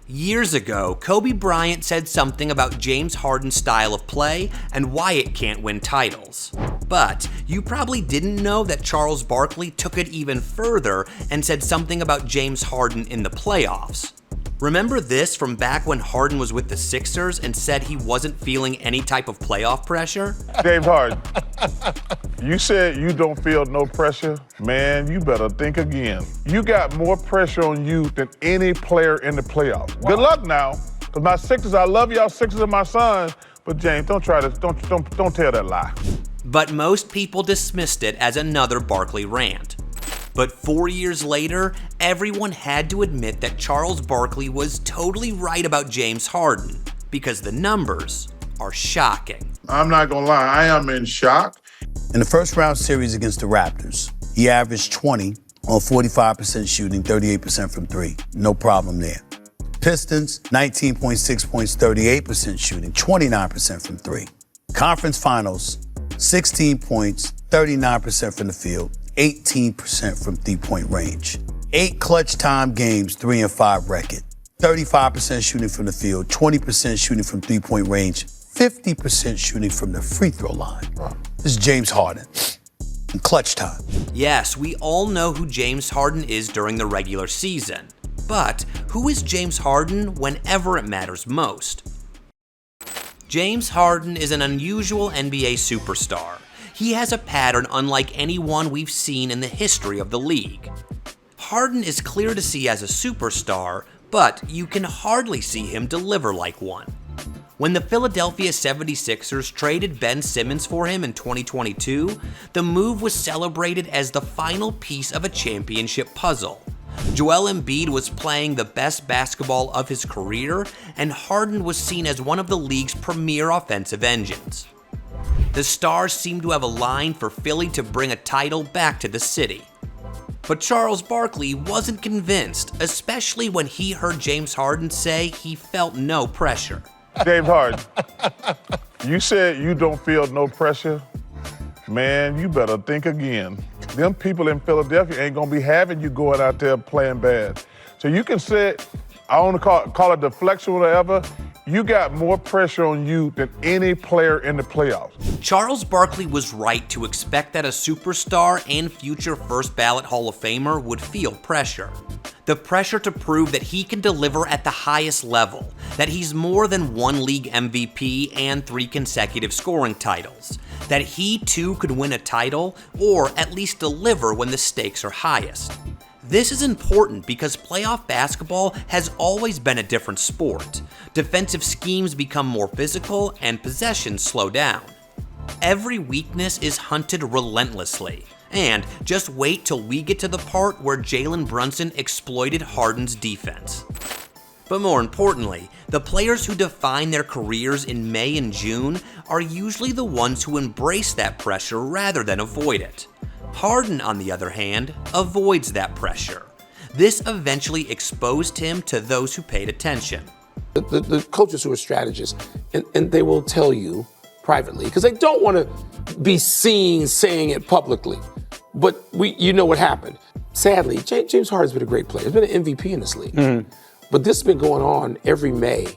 Years ago, Kobe Bryant said something about James Harden's style of play and why it can't win titles. But you probably didn't know that Charles Barkley took it even further and said something about James Harden in the playoffs. Remember this from back when Harden was with the Sixers and said he wasn't feeling any type of playoff pressure? James Harden, you said you don't feel no pressure. Man, you better think again. You got more pressure on you than any player in the playoffs. Wow. Good luck now, because my Sixers, I love y'all Sixers and my sons, but James, don't tell that lie. But most people dismissed it as another Barkley rant. But 4 years later, everyone had to admit that Charles Barkley was totally right about James Harden, because the numbers are shocking. I'm not gonna lie, I am in shock. In the first round series against the Raptors, he averaged 20 on 45% shooting, 38% from three. No problem there. Pistons, 19.6 points, 38% shooting, 29% from three. Conference Finals, 16 points, 39% from the field, 18% from three-point range. 8 clutch time games, 3-5 record. 35% shooting from the field, 20% shooting from three-point range, 50% shooting from the free throw line. Wow. This is James Harden in clutch time. Yes, we all know who James Harden is during the regular season. But who is James Harden whenever it matters most? James Harden is an unusual NBA superstar. He has a pattern unlike anyone we've seen in the history of the league. Harden is clear to see as a superstar, but you can hardly see him deliver like one. When the Philadelphia 76ers traded Ben Simmons for him in 2022, the move was celebrated as the final piece of a championship puzzle. Joel Embiid was playing the best basketball of his career, and Harden was seen as one of the league's premier offensive engines. The stars seemed to have aligned for Philly to bring a title back to the city. But Charles Barkley wasn't convinced, especially when he heard James Harden say he felt no pressure. James Harden, you said you don't feel no pressure. Man, you better think again. Them people in Philadelphia ain't gonna be having you going out there playing bad. So you can say, I want to call it deflection or whatever. You got more pressure on you than any player in the playoffs. Charles Barkley was right to expect that a superstar and future first ballot Hall of Famer would feel pressure. The pressure to prove that he can deliver at the highest level, that he's more than one league MVP and 3 consecutive scoring titles, that he too could win a title or at least deliver when the stakes are highest. This is important because playoff basketball has always been a different sport. Defensive schemes become more physical and possessions slow down. Every weakness is hunted relentlessly. And just wait till we get to the part where Jalen Brunson exploited Harden's defense. But more importantly, the players who define their careers in May and June are usually the ones who embrace that pressure rather than avoid it. Harden, on the other hand, avoids that pressure. This eventually exposed him to those who paid attention. The coaches who are strategists, and they will tell you privately, because they don't want to be seen saying it publicly. But you know what happened. Sadly, James Harden's been a great player. He's been an MVP in this league. Mm-hmm. But this has been going on every May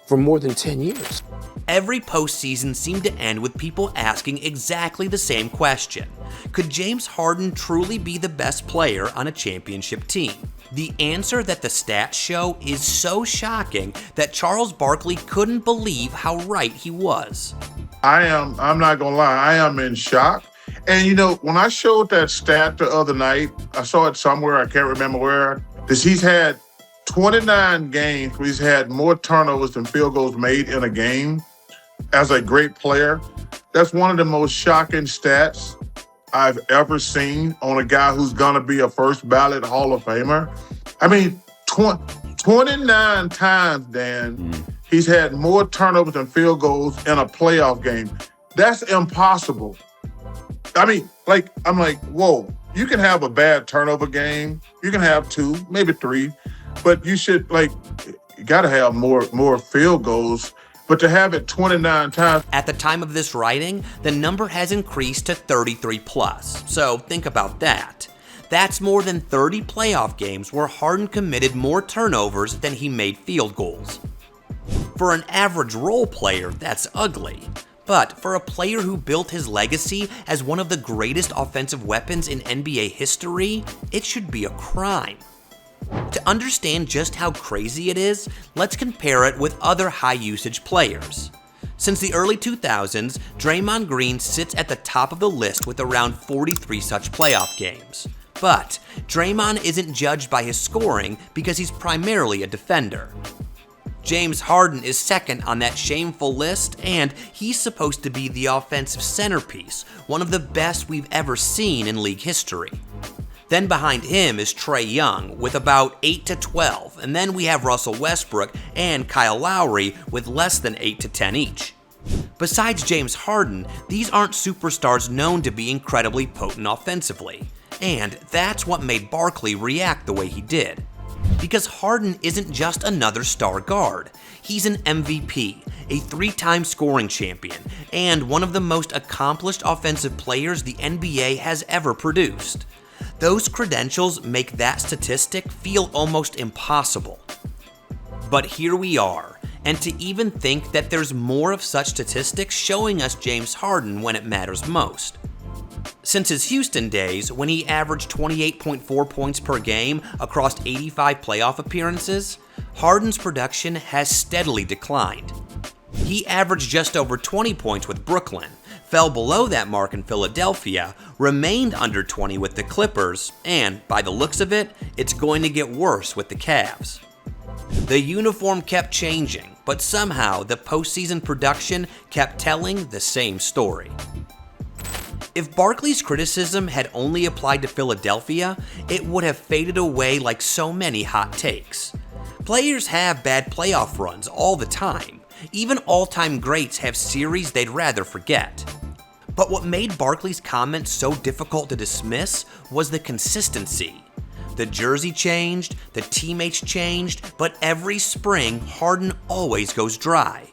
for more than 10 years. Every postseason seemed to end with people asking exactly the same question. Could James Harden truly be the best player on a championship team? The answer that the stats show is so shocking that Charles Barkley couldn't believe how right he was. I'm not gonna lie, I am in shock. And you know, when I showed that stat the other night, I saw it somewhere, I can't remember where, because he's had 29 games where he's had more turnovers than field goals made in a game as a great player. That's one of the most shocking stats I've ever seen on a guy who's gonna be a first ballot Hall of Famer. I mean, 29 times, Dan, he's had more turnovers than field goals in a playoff game. That's impossible. I mean, I'm like, whoa, you can have a bad turnover game. You can have 2, maybe 3, but you should, you gotta have more field goals. But to have it 29 times. At the time of this writing, the number has increased to 33 plus. So think about that. That's more than 30 playoff games where Harden committed more turnovers than he made field goals. For an average role player, that's ugly. But for a player who built his legacy as one of the greatest offensive weapons in NBA history, it should be a crime. To understand just how crazy it is, let's compare it with other high-usage players. Since the early 2000s, Draymond Green sits at the top of the list with around 43 such playoff games. But Draymond isn't judged by his scoring because he's primarily a defender. James Harden is second on that shameful list, and he's supposed to be the offensive centerpiece, one of the best we've ever seen in league history. Then behind him is Trae Young with about 8 to 12, and then we have Russell Westbrook and Kyle Lowry with less than 8 to 10 each. Besides James Harden, these aren't superstars known to be incredibly potent offensively, and that's what made Barkley react the way he did. Because Harden isn't just another star guard. He's an MVP, a 3-time scoring champion, and one of the most accomplished offensive players the NBA has ever produced. Those credentials make that statistic feel almost impossible. But here we are, and to even think that there's more of such statistics showing us James Harden when it matters most. Since his Houston days, when he averaged 28.4 points per game across 85 playoff appearances, Harden's production has steadily declined. He averaged just over 20 points with Brooklyn, fell below that mark in Philadelphia, remained under 20 with the Clippers, and by the looks of it, it's going to get worse with the Cavs. The uniform kept changing, but somehow the postseason production kept telling the same story. If Barkley's criticism had only applied to Philadelphia, it would have faded away like so many hot takes. Players have bad playoff runs all the time. Even all-time greats have series they'd rather forget. But what made Barkley's comments so difficult to dismiss was the consistency. The jersey changed, the teammates changed, but every spring, Harden always goes dry.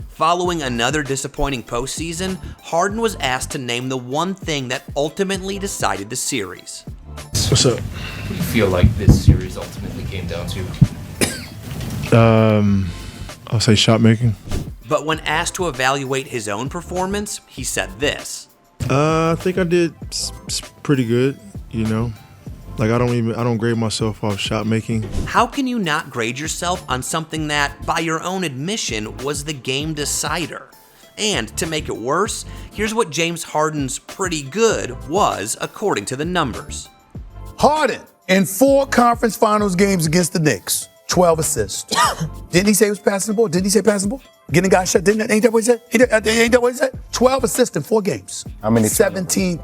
Following another disappointing postseason, Harden was asked to name the one thing that ultimately decided the series. What's up? What do you feel like this series ultimately came down to? I'll say shot making. But when asked to evaluate his own performance, he said this. I think I did pretty good, you know. Like I don't grade myself off shot making. How can you not grade yourself on something that, by your own admission, was the game decider? And to make it worse, here's what James Harden's pretty good was according to the numbers. Harden, in 4 conference finals games against the Knicks, 12 assists. Didn't he say he was passing the ball? Didn't he say passing the ball? Getting a guy shot? Ain't that what he said? Ain't that what he said? 12 assists in 4 games. How many? 17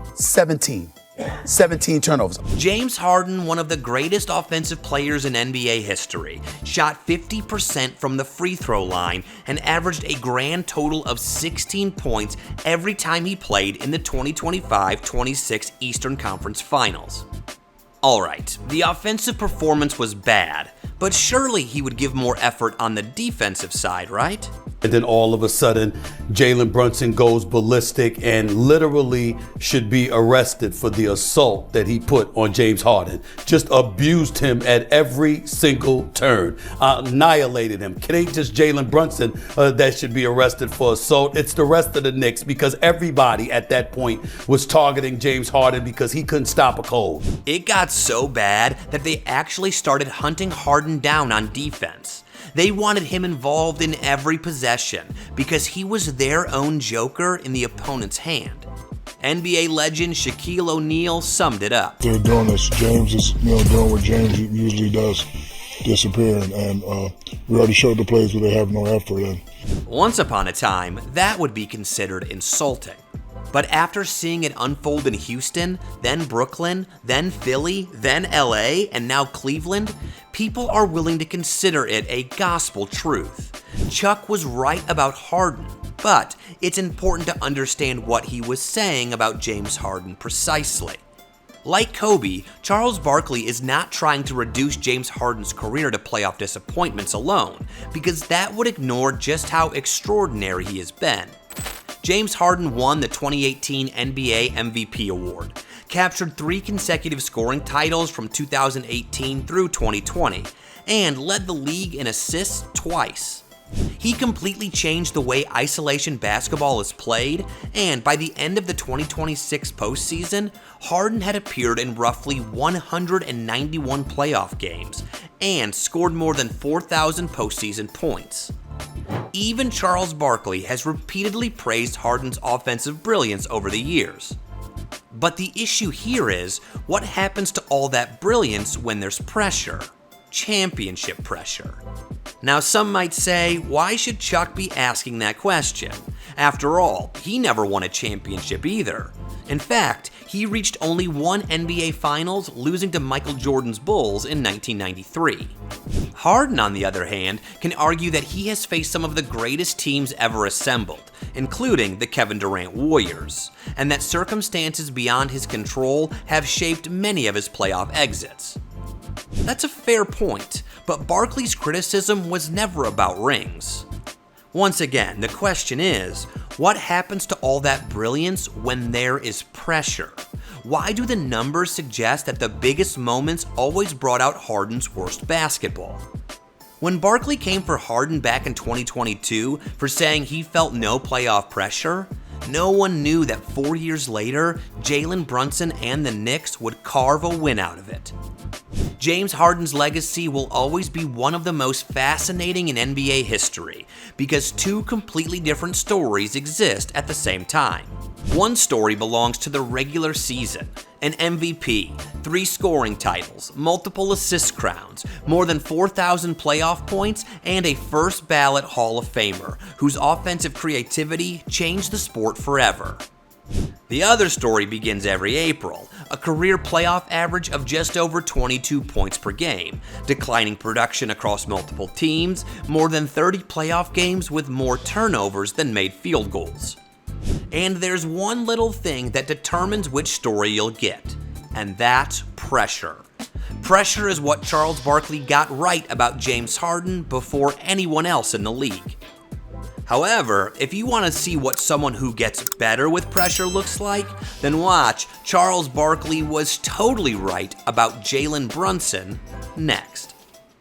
turnovers. James Harden, one of the greatest offensive players in NBA history, shot 50% from the free throw line and averaged a grand total of 16 points every time he played in the 2025-26 Eastern Conference Finals. Alright, the offensive performance was bad, but surely he would give more effort on the defensive side, right? And then all of a sudden, Jalen Brunson goes ballistic and literally should be arrested for the assault that he put on James Harden. Just abused him at every single turn, annihilated him. It ain't just Jalen Brunson that should be arrested for assault. It's the rest of the Knicks, because everybody at that point was targeting James Harden because he couldn't stop a cold. It got so bad that they actually started hunting Harden down on defense. They wanted him involved in every possession because he was their own joker in the opponent's hand. NBA legend Shaquille O'Neal summed it up. They're doing this. James is, doing what James usually does, disappearing, and we already showed the plays where they have no effort in. Once upon a time, that would be considered insulting. But after seeing it unfold in Houston, then Brooklyn, then Philly, then LA, and now Cleveland, people are willing to consider it a gospel truth. Chuck was right about Harden, but it's important to understand what he was saying about James Harden precisely. Like Kobe, Charles Barkley is not trying to reduce James Harden's career to playoff disappointments alone, because that would ignore just how extraordinary he has been. James Harden won the 2018 NBA MVP award. captured 3 consecutive scoring titles from 2018 through 2020, and led the league in assists twice. He completely changed the way isolation basketball is played, and by the end of the 2026 postseason, Harden had appeared in roughly 191 playoff games and scored more than 4,000 postseason points. Even Charles Barkley has repeatedly praised Harden's offensive brilliance over the years. But the issue here is, what happens to all that brilliance when there's pressure? Championship pressure. Now, some might say, why should Chuck be asking that question? After all, he never won a championship either. In fact, he reached only one NBA Finals, losing to Michael Jordan's Bulls in 1993. Harden, on the other hand, can argue that he has faced some of the greatest teams ever assembled, including the Kevin Durant Warriors, and that circumstances beyond his control have shaped many of his playoff exits. That's a fair point, but Barkley's criticism was never about rings. Once again, the question is, what happens to all that brilliance when there is pressure? Why do the numbers suggest that the biggest moments always brought out Harden's worst basketball? When Barkley came for Harden back in 2022 for saying he felt no playoff pressure, no one knew that 4 years later, Jalen Brunson and the Knicks would carve a win out of it. James Harden's legacy will always be one of the most fascinating in NBA history because 2 completely different stories exist at the same time. One story belongs to the regular season, an MVP, 3 scoring titles, multiple assist crowns, more than 4,000 playoff points, and a first ballot Hall of Famer whose offensive creativity changed the sport forever. The other story begins every April, a career playoff average of just over 22 points per game, declining production across multiple teams, more than 30 playoff games with more turnovers than made field goals. And there's one little thing that determines which story you'll get, and that's pressure. Pressure is what Charles Barkley got right about James Harden before anyone else in the league. However, if you want to see what someone who gets better with pressure looks like, then watch Charles Barkley was totally right about Jalen Brunson next.